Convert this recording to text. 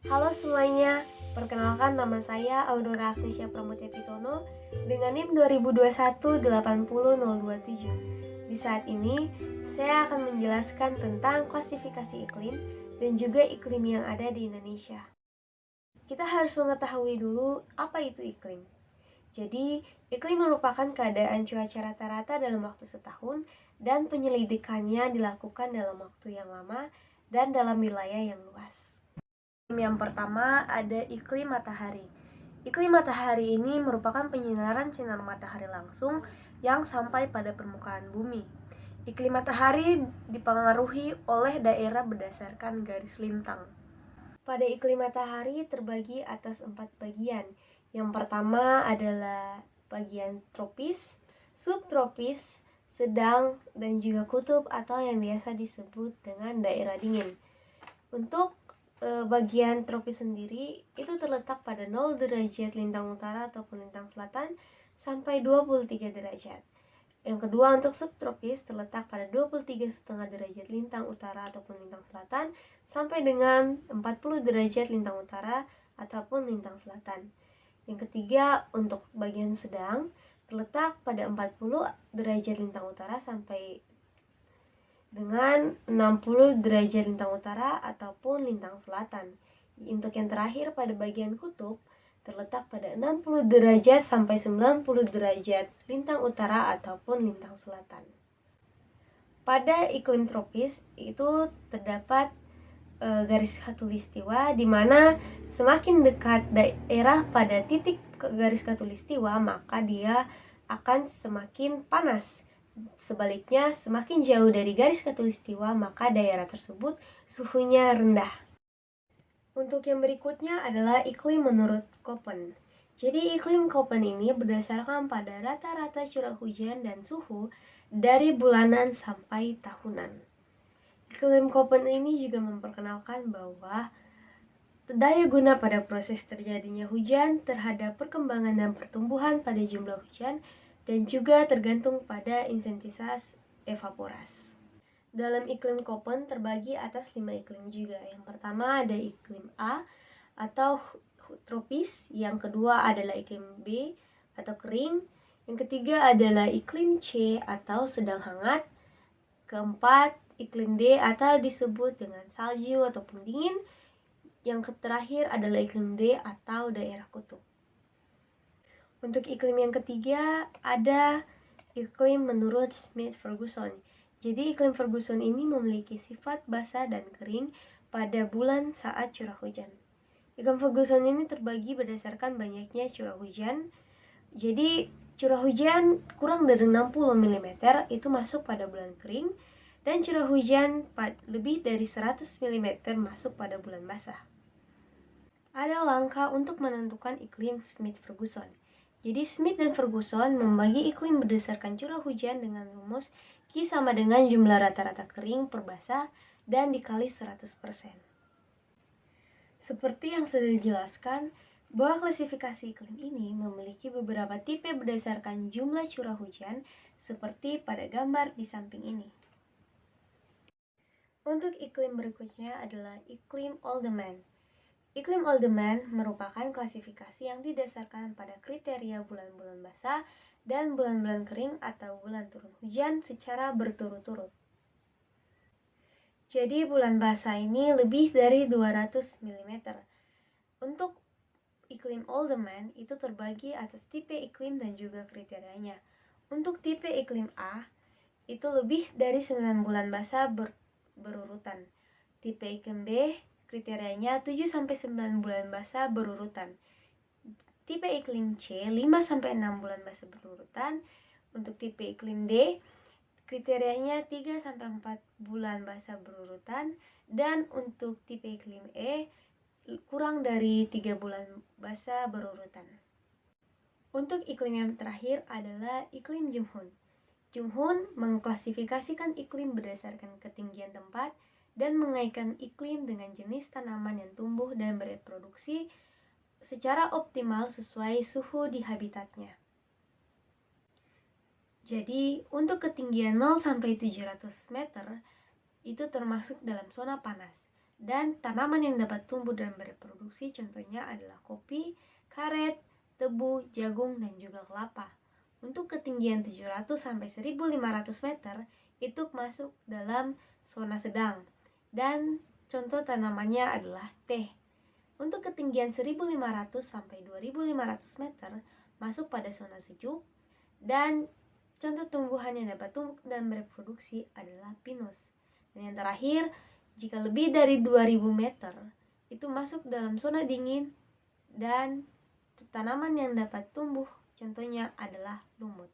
Halo semuanya, perkenalkan nama saya Aurora Agnesia Pramutia Pitono dengan NIM 2021-80027. Di saat ini, saya akan menjelaskan tentang klasifikasi iklim dan juga iklim yang ada di Indonesia. Kita harus mengetahui dulu apa itu iklim. Jadi, iklim merupakan keadaan cuaca rata-rata dalam waktu setahun dan penyelidikannya dilakukan dalam waktu yang lama dan dalam wilayah yang luas. Yang pertama ada iklim matahari. Iklim matahari ini merupakan penyinaran sinar matahari langsung yang sampai pada permukaan bumi. Iklim matahari dipengaruhi oleh daerah berdasarkan garis lintang. Pada iklim matahari terbagi atas 4 bagian. Yang pertama adalah bagian tropis, subtropis, sedang, dan juga kutub atau yang biasa disebut dengan daerah dingin. Untuk bagian tropis sendiri itu terletak pada 0 derajat lintang utara ataupun lintang selatan sampai 23 derajat. Yang kedua untuk subtropis terletak pada 23,5 derajat lintang utara ataupun lintang selatan sampai dengan 40 derajat lintang utara ataupun lintang selatan. Yang ketiga untuk bagian sedang terletak pada 40 derajat lintang utara sampai dengan 60 derajat lintang utara ataupun lintang selatan. Untuk yang terakhir pada bagian kutub terletak pada 60 derajat sampai 90 derajat lintang utara ataupun lintang selatan. Pada iklim tropis itu terdapat garis khatulistiwa di mana semakin dekat daerah pada titik garis khatulistiwa maka dia akan semakin panas. Sebaliknya, semakin jauh dari garis khatulistiwa maka daerah tersebut suhunya rendah. Untuk yang berikutnya adalah iklim menurut Köppen. Jadi iklim Köppen ini berdasarkan pada rata-rata curah hujan dan suhu dari bulanan sampai tahunan. Iklim Köppen ini juga memperkenalkan bahwa daya guna pada proses terjadinya hujan terhadap perkembangan dan pertumbuhan pada jumlah hujan dan juga tergantung pada intensitas evaporasi. Dalam iklim Köppen terbagi atas 5 iklim juga. Yang pertama ada iklim A atau tropis, yang kedua adalah iklim B atau kering, yang ketiga adalah iklim C atau sedang hangat, keempat iklim D atau disebut dengan salju ataupun dingin, yang terakhir adalah iklim D atau daerah kutub. Untuk iklim yang ketiga ada iklim menurut Smith-Ferguson. Jadi iklim Ferguson ini memiliki sifat basah dan kering pada bulan saat curah hujan. Iklim Ferguson ini terbagi berdasarkan banyaknya curah hujan. Jadi curah hujan kurang dari 60 mm itu masuk pada bulan kering dan curah hujan lebih dari 100 mm masuk pada bulan basah. Ada langkah untuk menentukan iklim Smith-Ferguson. Jadi Smith dan Ferguson membagi iklim berdasarkan curah hujan dengan rumus Q sama dengan jumlah rata-rata kering per basah dan dikali 100%. Seperti yang sudah dijelaskan, bahwa klasifikasi iklim ini memiliki beberapa tipe berdasarkan jumlah curah hujan seperti pada gambar di samping ini. Untuk iklim berikutnya adalah iklim Oldeman. Iklim Oldeman merupakan klasifikasi yang didasarkan pada kriteria bulan-bulan basah dan bulan-bulan kering atau bulan turun hujan secara berturut-turut. Jadi bulan basah ini lebih dari 200 mm. Untuk iklim Oldeman itu terbagi atas tipe iklim dan juga kriterianya. Untuk tipe iklim A itu lebih dari 9 bulan basah berurutan. Tipe iklim B kriterianya 7-9 bulan basah berurutan. Tipe iklim C 5-6 bulan basah berurutan. Untuk tipe iklim D kriterianya 3-4 bulan basah berurutan. Dan untuk tipe iklim E kurang dari 3 bulan basah berurutan. Untuk iklim yang terakhir adalah iklim Junghun. Junghun mengklasifikasikan iklim berdasarkan ketinggian tempat dan mengaitkan iklim dengan jenis tanaman yang tumbuh dan bereproduksi secara optimal sesuai suhu di habitatnya. Jadi, untuk ketinggian 0-700 meter itu termasuk dalam zona panas. Dan tanaman yang dapat tumbuh dan bereproduksi contohnya adalah kopi, karet, tebu, jagung, dan juga kelapa. Untuk ketinggian 700-1500 meter itu masuk dalam zona sedang. Dan contoh tanamannya adalah teh. Untuk ketinggian 1500-2500 meter masuk pada zona sejuk. Dan contoh tumbuhan yang dapat tumbuh dan bereproduksi adalah pinus. Dan yang terakhir, jika lebih dari 2000 meter, itu masuk dalam zona dingin dan tanaman yang dapat tumbuh contohnya adalah lumut.